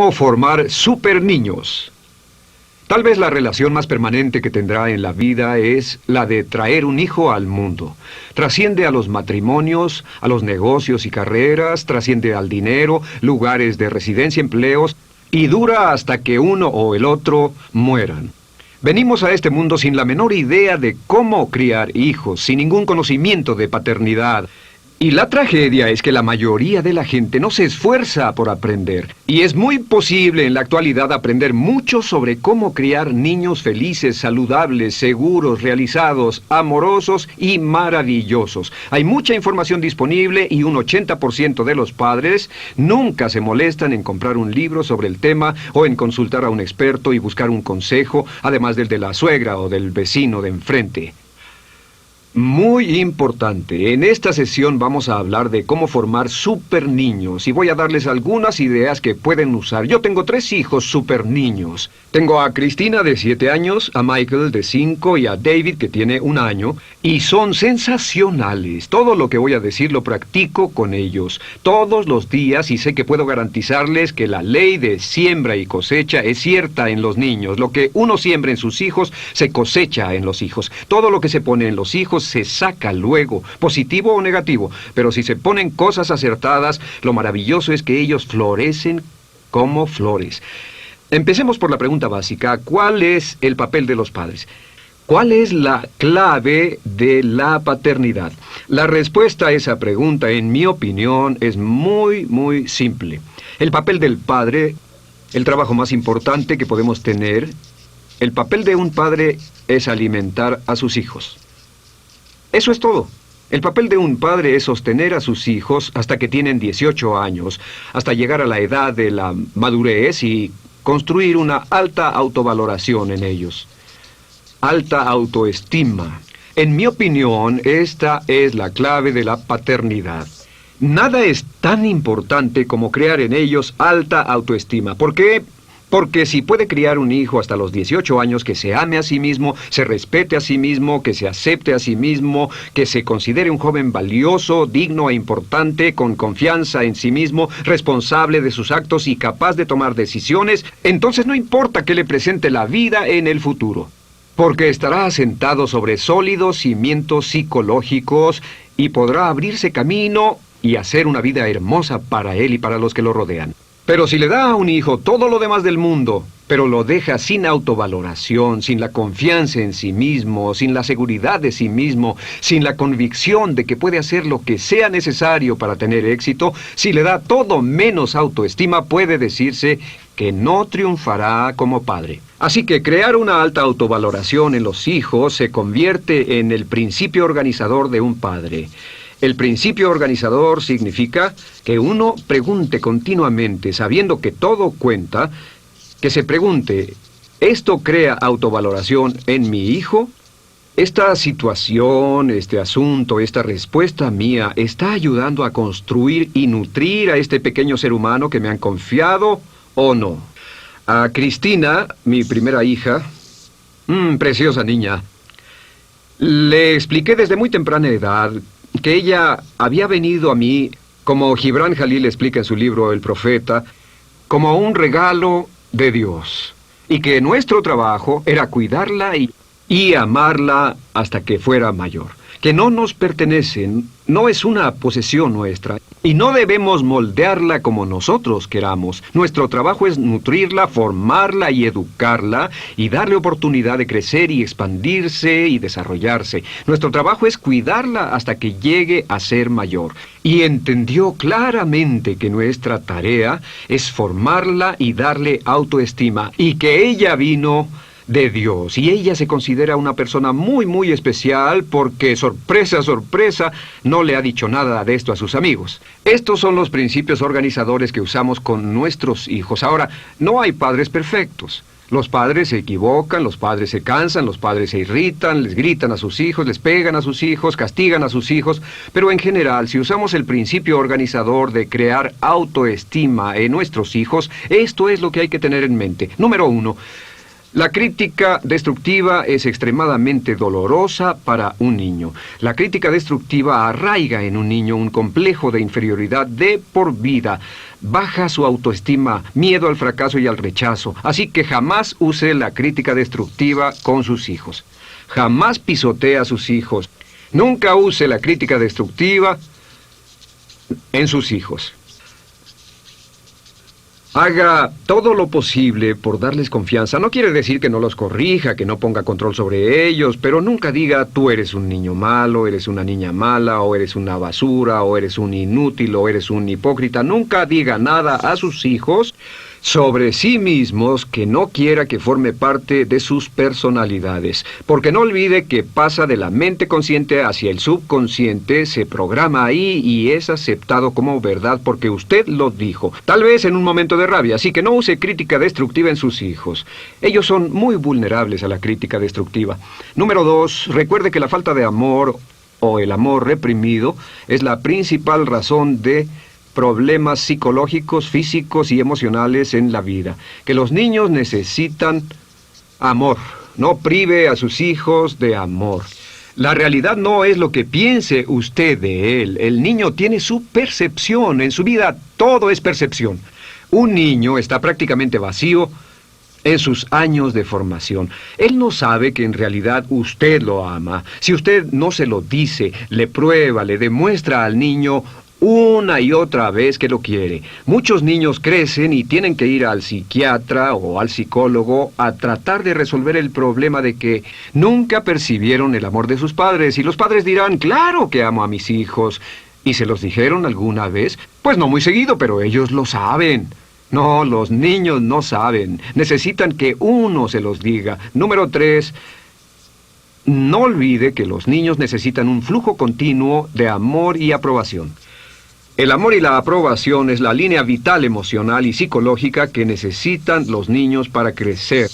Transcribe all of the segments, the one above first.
¿Cómo formar super niños? Tal vez la relación más permanente que tendrá en la vida es la de traer un hijo al mundo. Trasciende a los matrimonios, a los negocios y carreras, trasciende al dinero, lugares de residencia, empleos, y dura hasta que uno o el otro mueran. Venimos a este mundo sin la menor idea de cómo criar hijos, sin ningún conocimiento de paternidad. Y la tragedia es que la mayoría de la gente no se esfuerza por aprender. Y es muy posible en la actualidad aprender mucho sobre cómo criar niños felices, saludables, seguros, realizados, amorosos y maravillosos. Hay mucha información disponible y un 80% de los padres nunca se molestan en comprar un libro sobre el tema o en consultar a un experto y buscar un consejo, además del de la suegra o del vecino de enfrente. Muy importante, en esta sesión vamos a hablar de cómo formar super niños y voy a darles algunas ideas que pueden usar. Yo tengo 3 hijos super niños. Tengo a Cristina de 7 años, a Michael de 5 y a David que tiene 1 año. Y son sensacionales. Todo lo que voy a decir lo practico con ellos todos los días y sé que puedo garantizarles que la ley de siembra y cosecha es cierta en los niños. Lo que uno siembra en sus hijos se cosecha en los hijos. Todo lo que se pone en los hijos se saca luego, positivo o negativo, pero si se ponen cosas acertadas, lo maravilloso es que ellos florecen como flores. Empecemos por la pregunta básica: ¿cuál es el papel de los padres? ¿Cuál es la clave de la paternidad? La respuesta a esa pregunta, en mi opinión, es muy simple. El papel del padre, el trabajo más importante que podemos tener, el papel de un padre es alimentar a sus hijos. Eso es todo. El papel de un padre es sostener a sus hijos hasta que tienen 18 años, hasta llegar a la edad de la madurez y construir una alta autovaloración en ellos. Alta autoestima. En mi opinión, esta es la clave de la paternidad. Nada es tan importante como crear en ellos alta autoestima. ¿Por qué? Porque si puede criar un hijo hasta los 18 años que se ame a sí mismo, se respete a sí mismo, que se acepte a sí mismo, que se considere un joven valioso, digno e importante, con confianza en sí mismo, responsable de sus actos y capaz de tomar decisiones, entonces no importa qué le presente la vida en el futuro. Porque estará asentado sobre sólidos cimientos psicológicos y podrá abrirse camino y hacer una vida hermosa para él y para los que lo rodean. Pero si le da a un hijo todo lo demás del mundo, pero lo deja sin autovaloración, sin la confianza en sí mismo, sin la seguridad de sí mismo, sin la convicción de que puede hacer lo que sea necesario para tener éxito, si le da todo menos autoestima, puede decirse que no triunfará como padre. Así que crear una alta autovaloración en los hijos se convierte en el principio organizador de un padre. El principio organizador significa que uno pregunte continuamente, sabiendo que todo cuenta, que se pregunte: ¿esto crea autovaloración en mi hijo? ¿Esta situación, este asunto, esta respuesta mía está ayudando a construir y nutrir a este pequeño ser humano que me han confiado o no? A Cristina, mi primera hija, preciosa niña, le expliqué desde muy temprana edad que ella había venido a mí, como Gibran Jalil explica en su libro El Profeta, como un regalo de Dios, y que nuestro trabajo era cuidarla y amarla hasta que fuera mayor. Que no nos pertenecen, no es una posesión nuestra, y no debemos moldearla como nosotros queramos. Nuestro trabajo es nutrirla, formarla y educarla, y darle oportunidad de crecer y expandirse y desarrollarse. Nuestro trabajo es cuidarla hasta que llegue a ser mayor. Y entendió claramente que nuestra tarea es formarla y darle autoestima, y que ella vino de Dios, y ella se considera una persona muy especial porque, sorpresa, no le ha dicho nada de esto a sus amigos. Estos son los principios organizadores que usamos con nuestros hijos. Ahora, no hay padres perfectos. Los padres se equivocan, los padres se cansan, los padres se irritan, les gritan a sus hijos, les pegan a sus hijos, castigan a sus hijos, pero en general, si usamos el principio organizador de crear autoestima en nuestros hijos, esto es lo que hay que tener en mente. Número 1. La crítica destructiva es extremadamente dolorosa para un niño. La crítica destructiva arraiga en un niño un complejo de inferioridad de por vida. Baja su autoestima, miedo al fracaso y al rechazo. Así que jamás use la crítica destructiva con sus hijos. Jamás pisotee a sus hijos. Nunca use la crítica destructiva en sus hijos. Haga todo lo posible por darles confianza. No quiere decir que no los corrija, que no ponga control sobre ellos, pero nunca diga tú eres un niño malo, eres una niña mala, o eres una basura, o eres un inútil, o eres un hipócrita. Nunca diga nada a sus hijos sobre sí mismos que no quiera que forme parte de sus personalidades. Porque no olvide que pasa de la mente consciente hacia el subconsciente, se programa ahí y es aceptado como verdad porque usted lo dijo. Tal vez en un momento de rabia, así que no use crítica destructiva en sus hijos. Ellos son muy vulnerables a la crítica destructiva. Número 2, recuerde que la falta de amor o el amor reprimido es la principal razón de problemas psicológicos, físicos y emocionales en la vida. Que los niños necesitan amor. No prive a sus hijos de amor. La realidad no es lo que piense usted de él. El niño tiene su percepción. En su vida todo es percepción. Un niño está prácticamente vacío en sus años de formación. Él no sabe que en realidad usted lo ama. Si usted no se lo dice, le prueba, le demuestra al niño una y otra vez que lo quiere. Muchos niños crecen y tienen que ir al psiquiatra o al psicólogo a tratar de resolver el problema de que nunca percibieron el amor de sus padres. Y los padres dirán, claro que amo a mis hijos. ¿Y se los dijeron alguna vez? Pues no muy seguido, pero ellos lo saben. No, los niños no saben. Necesitan que uno se los diga. Número 3. No olvide que los niños necesitan un flujo continuo de amor y aprobación. El amor y la aprobación es la línea vital emocional y psicológica que necesitan los niños para crecer.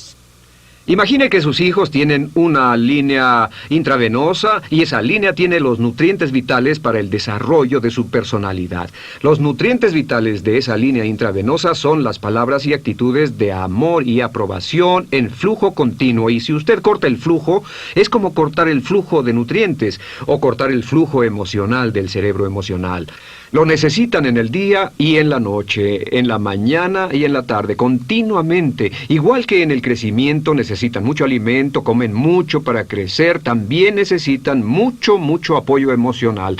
Imagine que sus hijos tienen una línea intravenosa y esa línea tiene los nutrientes vitales para el desarrollo de su personalidad. Los nutrientes vitales de esa línea intravenosa son las palabras y actitudes de amor y aprobación en flujo continuo. Y si usted corta el flujo, es como cortar el flujo de nutrientes o cortar el flujo emocional del cerebro emocional. Lo necesitan en el día y en la noche, en la mañana y en la tarde, continuamente. Igual que en el crecimiento necesitan mucho alimento, comen mucho para crecer, también necesitan mucho apoyo emocional.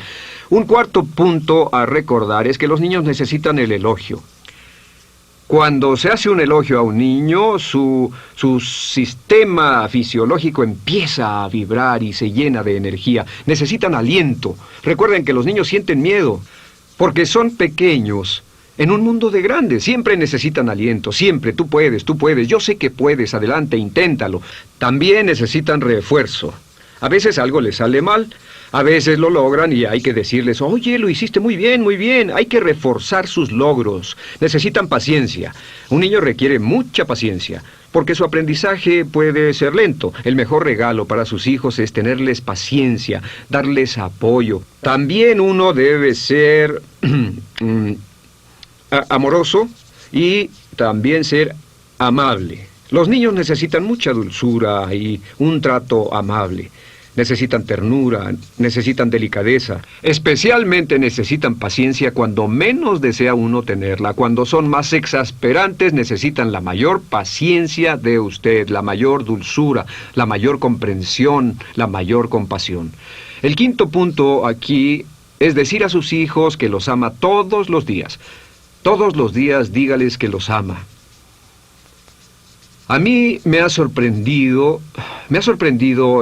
Un cuarto punto a recordar es que los niños necesitan el elogio. Cuando se hace un elogio a un niño, su sistema fisiológico empieza a vibrar y se llena de energía. Necesitan aliento. Recuerden que los niños sienten miedo. Porque son pequeños en un mundo de grandes. Siempre necesitan aliento, siempre. Tú puedes, yo sé que puedes, adelante, inténtalo. También necesitan refuerzo. A veces algo les sale mal, a veces lo logran y hay que decirles, oye, lo hiciste muy bien, muy bien. Hay que reforzar sus logros. Necesitan paciencia. Un niño requiere mucha paciencia, porque su aprendizaje puede ser lento. El mejor regalo para sus hijos es tenerles paciencia, darles apoyo. También uno debe ser amoroso y también ser amable. Los niños necesitan mucha dulzura y un trato amable. Necesitan ternura, necesitan delicadeza. Especialmente necesitan paciencia cuando menos desea uno tenerla. Cuando son más exasperantes, necesitan la mayor paciencia de usted, la mayor dulzura, la mayor comprensión, la mayor compasión. El quinto punto aquí es decir a sus hijos que los ama todos los días. Todos los días dígales que los ama. A mí me ha sorprendido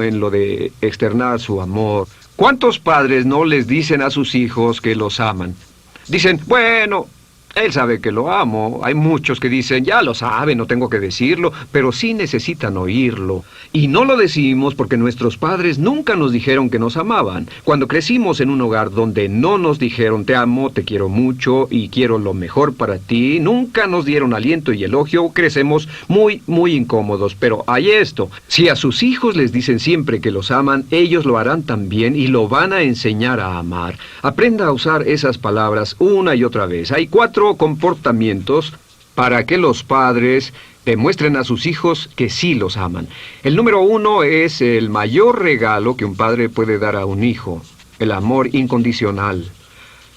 en lo de externar su amor. ¿Cuántos padres no les dicen a sus hijos que los aman? Dicen, bueno, él sabe que lo amo. Hay muchos que dicen, ya lo sabe, no tengo que decirlo, pero sí necesitan oírlo. Y no lo decimos porque nuestros padres nunca nos dijeron que nos amaban. Cuando crecimos en un hogar donde no nos dijeron, te amo, te quiero mucho y quiero lo mejor para ti, nunca nos dieron aliento y elogio, crecemos muy incómodos. Pero hay esto, si a sus hijos les dicen siempre que los aman, ellos lo harán también y lo van a enseñar a amar. Aprenda a usar esas palabras una y otra vez. Hay 4 comportamientos para que los padres demuestren a sus hijos que sí los aman. El número 1 es el mayor regalo que un padre puede dar a un hijo, el amor incondicional.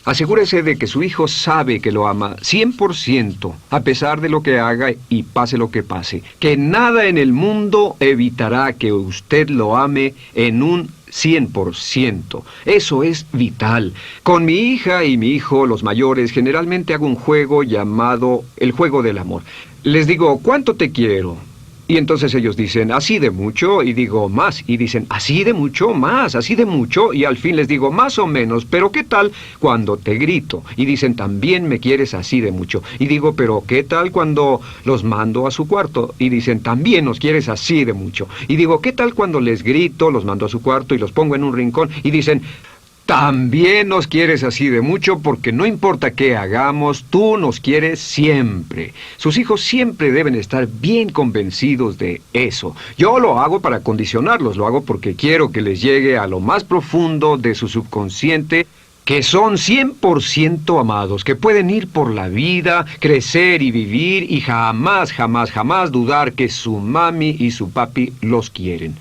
Asegúrese de que su hijo sabe que lo ama 100%, a pesar de lo que haga y pase lo que pase. Que nada en el mundo evitará que usted lo ame en un 100%. Eso es vital. Con mi hija y mi hijo, los mayores, generalmente hago un juego llamado el juego del amor. Les digo, ¿cuánto te quiero? Y entonces ellos dicen, así de mucho, y digo, más. Y dicen, así de mucho, más, así de mucho. Y al fin les digo, más o menos, pero ¿qué tal cuando te grito? Y dicen, también me quieres así de mucho. Y digo, pero ¿qué tal cuando los mando a su cuarto? Y dicen, también nos quieres así de mucho. Y digo, ¿qué tal cuando les grito, los mando a su cuarto y los pongo en un rincón? Y dicen, también nos quieres así de mucho porque no importa qué hagamos, tú nos quieres siempre. Sus hijos siempre deben estar bien convencidos de eso. Yo lo hago para condicionarlos, lo hago porque quiero que les llegue a lo más profundo de su subconsciente que son 100% amados, que pueden ir por la vida, crecer y vivir y jamás, jamás, jamás dudar que su mami y su papi los quieren.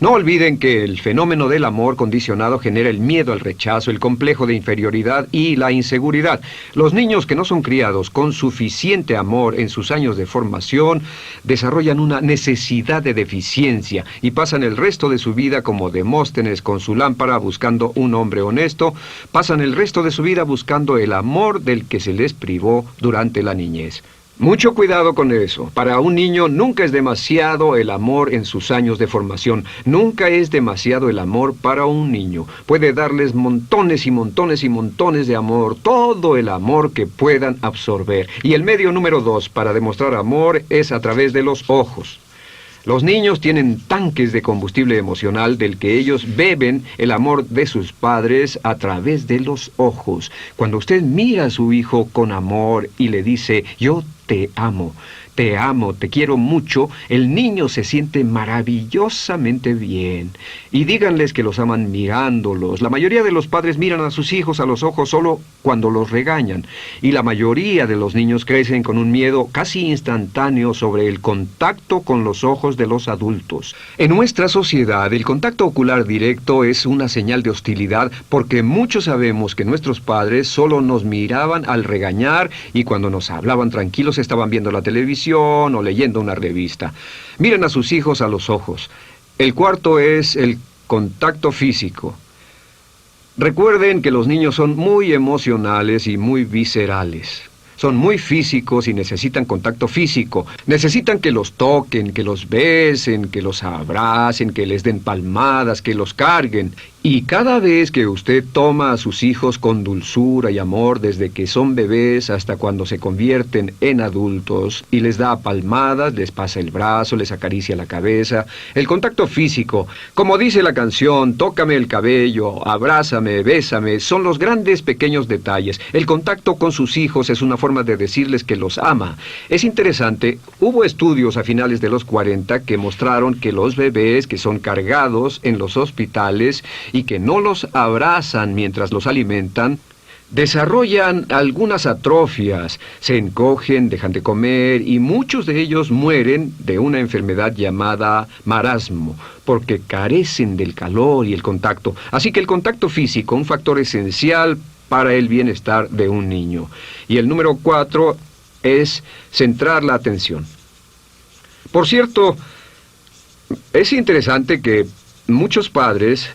No olviden que el fenómeno del amor condicionado genera el miedo al rechazo, el complejo de inferioridad y la inseguridad. Los niños que no son criados con suficiente amor en sus años de formación desarrollan una necesidad de deficiencia y pasan el resto de su vida como Demóstenes con su lámpara buscando un hombre honesto, pasan el resto de su vida buscando el amor del que se les privó durante la niñez. Mucho cuidado con eso. Para un niño nunca es demasiado el amor en sus años de formación. Nunca es demasiado el amor para un niño. Puede darles montones y montones y montones de amor, todo el amor que puedan absorber. Y el medio número 2 para demostrar amor es a través de los ojos. Los niños tienen tanques de combustible emocional del que ellos beben el amor de sus padres a través de los ojos. Cuando usted mira a su hijo con amor y le dice, yo te amo, te quiero mucho, el niño se siente maravillosamente bien. Y díganles que los aman mirándolos. La mayoría de los padres miran a sus hijos a los ojos solo cuando los regañan. Y la mayoría de los niños crecen con un miedo casi instantáneo sobre el contacto con los ojos de los adultos. En nuestra sociedad, el contacto ocular directo es una señal de hostilidad porque muchos sabemos que nuestros padres solo nos miraban al regañar y cuando nos hablaban tranquilos estaban viendo la televisión o leyendo una revista. Miren a sus hijos a los ojos. El cuarto es el contacto físico. Recuerden que los niños son muy emocionales y muy viscerales. Son muy físicos y necesitan contacto físico. Necesitan que los toquen, que los besen, que los abracen, que les den palmadas, que los carguen. Y cada vez que usted toma a sus hijos con dulzura y amor desde que son bebés hasta cuando se convierten en adultos y les da palmadas, les pasa el brazo, les acaricia la cabeza, el contacto físico, como dice la canción, tócame el cabello, abrázame, bésame, son los grandes pequeños detalles. El contacto con sus hijos es una forma de decirles que los ama. Es interesante, hubo estudios a finales de los 40 que mostraron que los bebés que son cargados en los hospitales y que no los abrazan mientras los alimentan, desarrollan algunas atrofias, se encogen, dejan de comer y muchos de ellos mueren de una enfermedad llamada marasmo, porque carecen del calor y el contacto. Así que el contacto físico, un factor esencial para el bienestar de un niño. Y el número 4 es centrar la atención. Por cierto, es interesante que muchos padres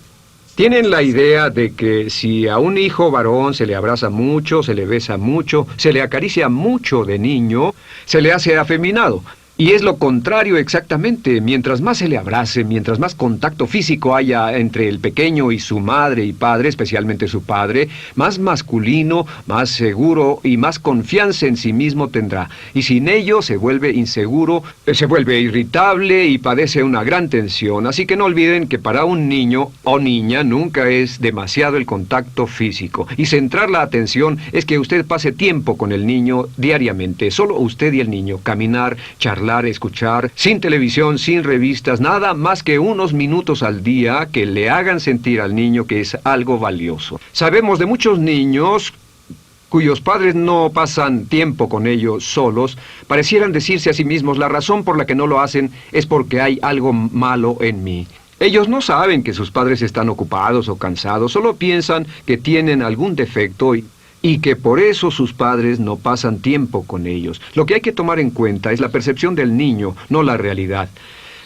tienen la idea de que si a un hijo varón se le abraza mucho, se le besa mucho, se le acaricia mucho de niño, se le hace afeminado. Y es lo contrario exactamente. Mientras más se le abrace, mientras más contacto físico haya entre el pequeño y su madre y padre, especialmente su padre, más masculino, más seguro y más confianza en sí mismo tendrá. Y sin ello se vuelve inseguro, se vuelve irritable y padece una gran tensión. Así que no olviden que para un niño o niña nunca es demasiado el contacto físico. Y centrar la atención es que usted pase tiempo con el niño diariamente. Solo usted y el niño. Caminar, charlar, escuchar, sin televisión, sin revistas, nada más que unos minutos al día que le hagan sentir al niño que es algo valioso. Sabemos de muchos niños cuyos padres no pasan tiempo con ellos solos, parecieran decirse a sí mismos, la razón por la que no lo hacen es porque hay algo malo en mí. Ellos no saben que sus padres están ocupados o cansados, solo piensan que tienen algún defecto y que por eso sus padres no pasan tiempo con ellos. Lo que hay que tomar en cuenta es la percepción del niño, no la realidad.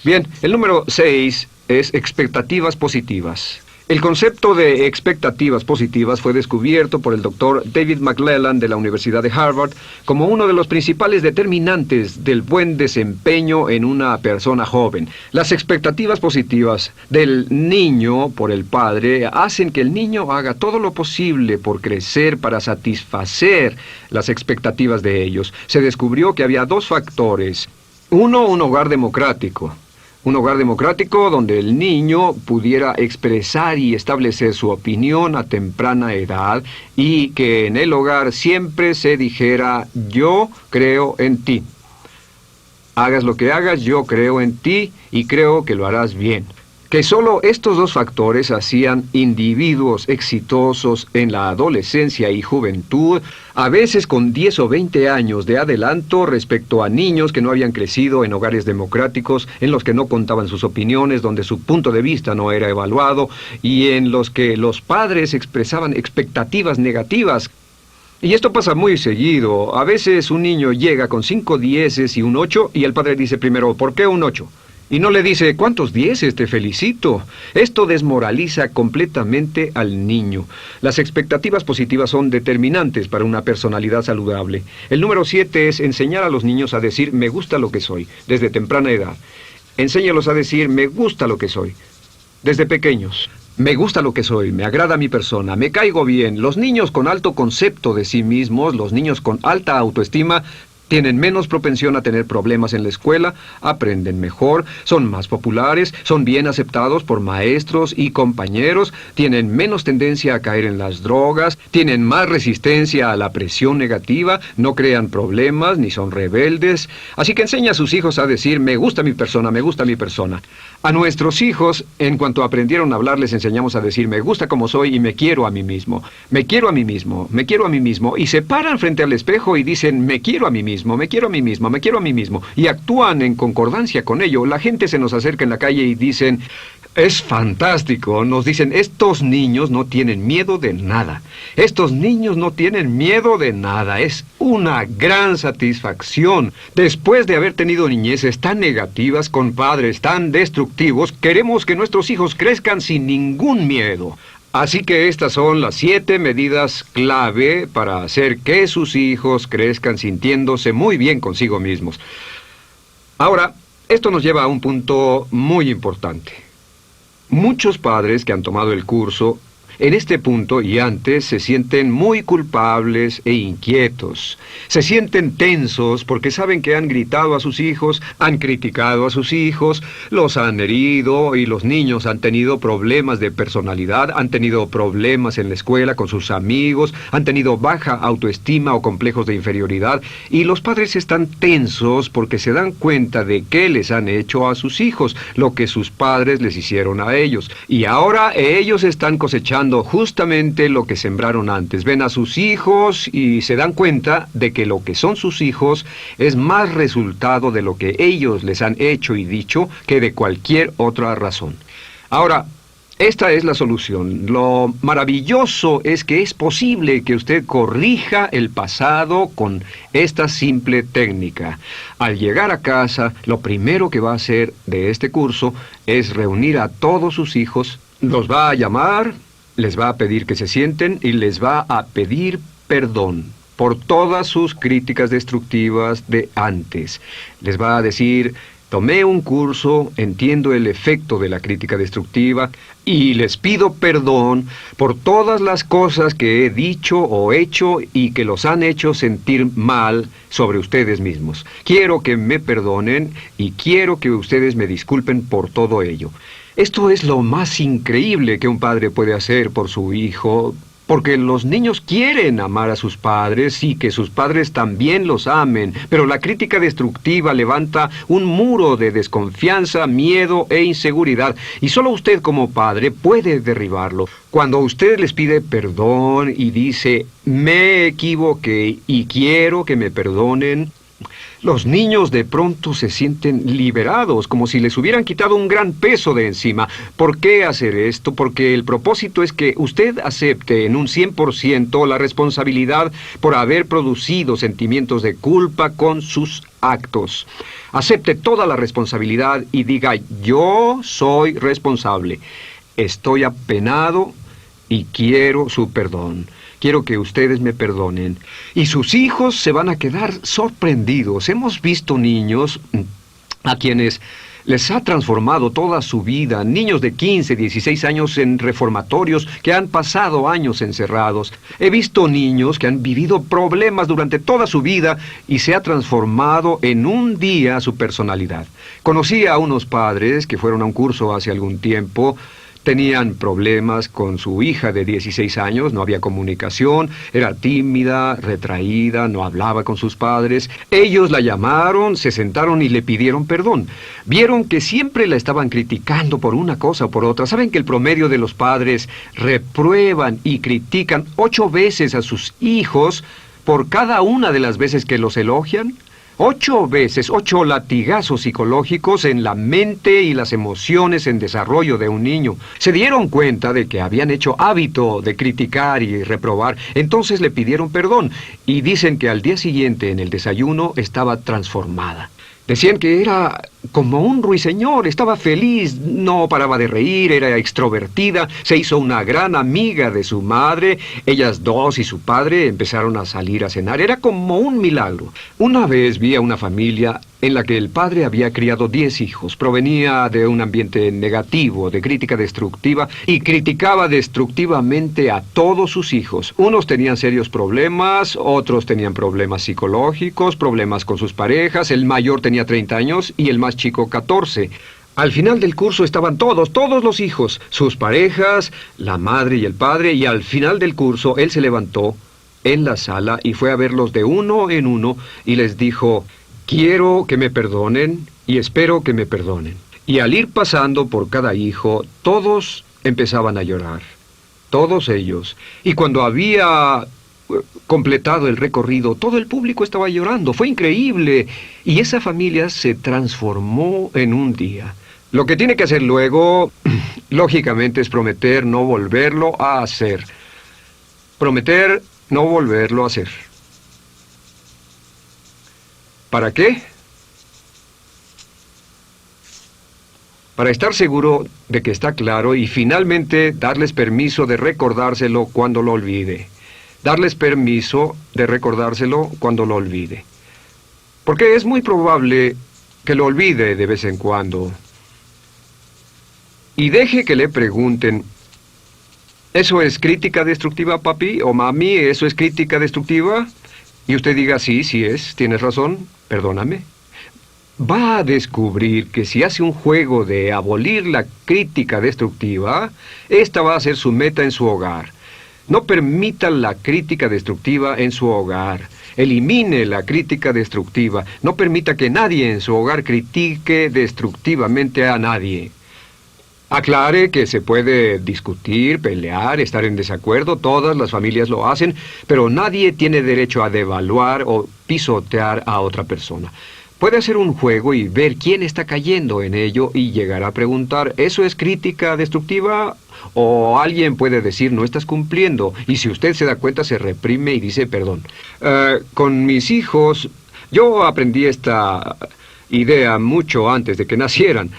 Bien, el número 6 es expectativas positivas. El concepto de expectativas positivas fue descubierto por el doctor David McClelland de la Universidad de Harvard como uno de los principales determinantes del buen desempeño en una persona joven. Las expectativas positivas del niño por el padre hacen que el niño haga todo lo posible por crecer para satisfacer las expectativas de ellos. Se descubrió que había dos factores. Uno, un hogar democrático. Un hogar democrático donde el niño pudiera expresar y establecer su opinión a temprana edad y que en el hogar siempre se dijera, yo creo en ti. Hagas lo que hagas, yo creo en ti y creo que lo harás bien. Que solo estos dos factores hacían individuos exitosos en la adolescencia y juventud, a veces con 10 o 20 años de adelanto respecto a niños que no habían crecido en hogares democráticos, en los que no contaban sus opiniones, donde su punto de vista no era evaluado, y en los que los padres expresaban expectativas negativas. Y esto pasa muy seguido. A veces un niño llega con 5 dieces y un 8, y el padre dice primero, ¿por qué un 8? Y no le dice, ¿cuántos dieces? Te felicito. Esto desmoraliza completamente al niño. Las expectativas positivas son determinantes para una personalidad saludable. El número 7 es enseñar a los niños a decir, me gusta lo que soy, desde temprana edad. Enséñalos a decir, me gusta lo que soy, desde pequeños. Me gusta lo que soy, me agrada mi persona, me caigo bien. Los niños con alto concepto de sí mismos, los niños con alta autoestima, tienen menos propensión a tener problemas en la escuela, aprenden mejor, son más populares, son bien aceptados por maestros y compañeros, tienen menos tendencia a caer en las drogas, tienen más resistencia a la presión negativa, no crean problemas ni son rebeldes. Así que enseña a sus hijos a decir, me gusta mi persona, me gusta mi persona. A nuestros hijos, en cuanto aprendieron a hablar, les enseñamos a decir, me gusta como soy y me quiero a mí mismo. Me quiero a mí mismo, me quiero a mí mismo. Y se paran frente al espejo y dicen, me quiero a mí mismo, me quiero a mí mismo, me quiero a mí mismo. Y actúan en concordancia con ello. La gente se nos acerca en la calle y dicen, es fantástico. Nos dicen, estos niños no tienen miedo de nada. Estos niños no tienen miedo de nada. Es una gran satisfacción. Después de haber tenido niñeces tan negativas con padres tan destructivos, queremos que nuestros hijos crezcan sin ningún miedo. Así que estas son las 7 medidas clave para hacer que sus hijos crezcan sintiéndose muy bien consigo mismos. Ahora, esto nos lleva a un punto muy importante. Muchos padres que han tomado el curso, en este punto y antes, se sienten muy culpables e inquietos. Se sienten tensos porque saben que han gritado a sus hijos, han criticado a sus hijos, los han herido y los niños han tenido problemas de personalidad, han tenido problemas en la escuela con sus amigos, han tenido baja autoestima o complejos de inferioridad y los padres están tensos porque se dan cuenta de qué les han hecho a sus hijos, lo que sus padres les hicieron a ellos. Y ahora ellos están cosechando justamente lo que sembraron antes. Ven a sus hijos y se dan cuenta de que lo que son sus hijos es más resultado de lo que ellos les han hecho y dicho que de cualquier otra razón. Ahora, esta es la solución. Lo maravilloso es que es posible que usted corrija el pasado con esta simple técnica. Al llegar a casa, lo primero que va a hacer de este curso es reunir a todos sus hijos, los va a llamar, les va a pedir que se sienten y les va a pedir perdón por todas sus críticas destructivas de antes. Les va a decir, tomé un curso, entiendo el efecto de la crítica destructiva y les pido perdón por todas las cosas que he dicho o hecho y que los han hecho sentir mal sobre ustedes mismos. Quiero que me perdonen y quiero que ustedes me disculpen por todo ello. Esto es lo más increíble que un padre puede hacer por su hijo, porque los niños quieren amar a sus padres y que sus padres también los amen, pero la crítica destructiva levanta un muro de desconfianza, miedo e inseguridad, y solo usted como padre puede derribarlo. Cuando usted les pide perdón y dice, me equivoqué y quiero que me perdonen, los niños de pronto se sienten liberados, como si les hubieran quitado un gran peso de encima. ¿Por qué hacer esto? Porque el propósito es que usted acepte en un 100% la responsabilidad por haber producido sentimientos de culpa con sus actos. Acepte toda la responsabilidad y diga, yo soy responsable. Estoy apenado y quiero su perdón. Quiero que ustedes me perdonen. Y sus hijos se van a quedar sorprendidos. Hemos visto niños a quienes les ha transformado toda su vida. Niños de 15, 16 años en reformatorios que han pasado años encerrados. He visto niños que han vivido problemas durante toda su vida y se ha transformado en un día su personalidad. Conocí a unos padres que fueron a un curso hace algún tiempo. Tenían problemas con su hija de 16 años, no había comunicación, era tímida, retraída, no hablaba con sus padres. Ellos la llamaron, se sentaron y le pidieron perdón. Vieron que siempre la estaban criticando por una cosa o por otra. ¿Saben que el promedio de los padres reprueban y critican 8 veces a sus hijos por cada una de las veces que los elogian? 8 veces, 8 latigazos psicológicos en la mente y las emociones en desarrollo de un niño. Se dieron cuenta de que habían hecho hábito de criticar y reprobar, entonces le pidieron perdón y dicen que al día siguiente en el desayuno estaba transformada. Decían que era como un ruiseñor, estaba feliz, no paraba de reír, era extrovertida, se hizo una gran amiga de su madre, ellas dos y su padre empezaron a salir a cenar, era como un milagro. Una vez vi a una familia en la que el padre había criado 10 hijos, provenía de un ambiente negativo, de crítica destructiva, y criticaba destructivamente a todos sus hijos. Unos tenían serios problemas, otros tenían problemas psicológicos, problemas con sus parejas, el mayor tenía 30 años y el más chico 14. Al final del curso estaban todos los hijos, sus parejas, la madre y el padre, y al final del curso él se levantó en la sala y fue a verlos de uno en uno y les dijo, quiero que me perdonen y espero que me perdonen. Y al ir pasando por cada hijo, todos empezaban a llorar, todos ellos. Y cuando había completado el recorrido, todo el público estaba llorando. Fue increíble. Y esa familia se transformó en un día. Lo que tiene que hacer luego, lógicamente, es prometer no volverlo a hacer. Prometer no volverlo a hacer. ¿Para qué? Para estar seguro de que está claro y finalmente darles permiso de recordárselo cuando lo olvide. Darles permiso de recordárselo cuando lo olvide. Porque es muy probable que lo olvide de vez en cuando. Y deje que le pregunten, ¿eso es crítica destructiva, papi o mami? ¿Eso es crítica destructiva? Y usted diga, sí, sí es, tienes razón, perdóname. Va a descubrir que si hace un juego de abolir la crítica destructiva, esta va a ser su meta en su hogar. No permita la crítica destructiva en su hogar. Elimine la crítica destructiva. No permita que nadie en su hogar critique destructivamente a nadie. Aclare que se puede discutir, pelear, estar en desacuerdo, todas las familias lo hacen, pero nadie tiene derecho a devaluar o pisotear a otra persona. Puede hacer un juego y ver quién está cayendo en ello y llegar a preguntar, ¿eso es crítica destructiva? O alguien puede decir, no estás cumpliendo, y si usted se da cuenta se reprime y dice perdón. Con mis hijos, yo aprendí esta idea mucho antes de que nacieran.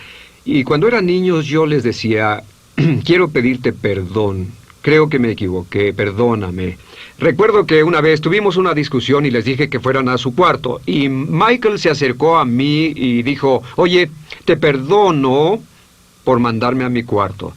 Y cuando eran niños yo les decía, quiero pedirte perdón, creo que me equivoqué, perdóname. Recuerdo que una vez tuvimos una discusión y les dije que fueran a su cuarto, y Michael se acercó a mí y dijo, oye, te perdono por mandarme a mi cuarto.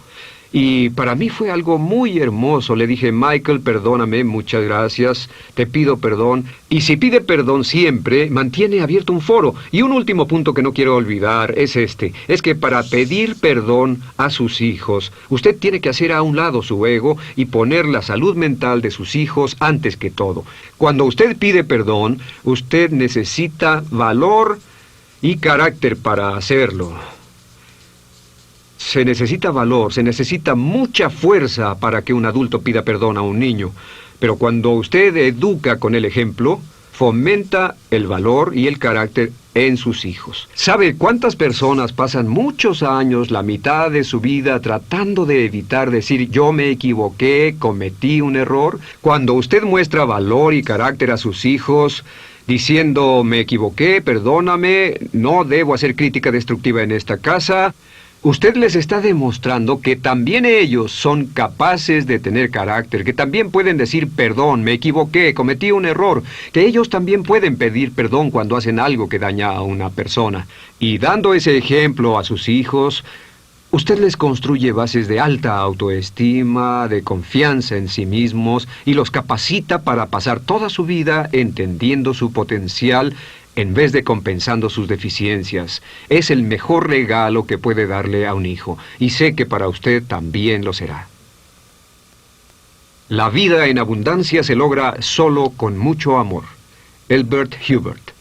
Y para mí fue algo muy hermoso. Le dije, Michael, perdóname, muchas gracias, te pido perdón. Y si pide perdón siempre, mantiene abierto un foro. Y un último punto que no quiero olvidar es este. Es que para pedir perdón a sus hijos, usted tiene que hacer a un lado su ego y poner la salud mental de sus hijos antes que todo. Cuando usted pide perdón, usted necesita valor y carácter para hacerlo. Se necesita valor, se necesita mucha fuerza para que un adulto pida perdón a un niño. Pero cuando usted educa con el ejemplo, fomenta el valor y el carácter en sus hijos. ¿Sabe cuántas personas pasan muchos años, la mitad de su vida, tratando de evitar decir yo me equivoqué, cometí un error? Cuando usted muestra valor y carácter a sus hijos, diciendo me equivoqué, perdóname, no debo hacer crítica destructiva en esta casa, usted les está demostrando que también ellos son capaces de tener carácter, que también pueden decir perdón, me equivoqué, cometí un error, que ellos también pueden pedir perdón cuando hacen algo que daña a una persona. Y dando ese ejemplo a sus hijos, usted les construye bases de alta autoestima, de confianza en sí mismos y los capacita para pasar toda su vida entendiendo su potencial en vez de compensando sus deficiencias. Es el mejor regalo que puede darle a un hijo, y sé que para usted también lo será. La vida en abundancia se logra solo con mucho amor. Elbert Hubbard.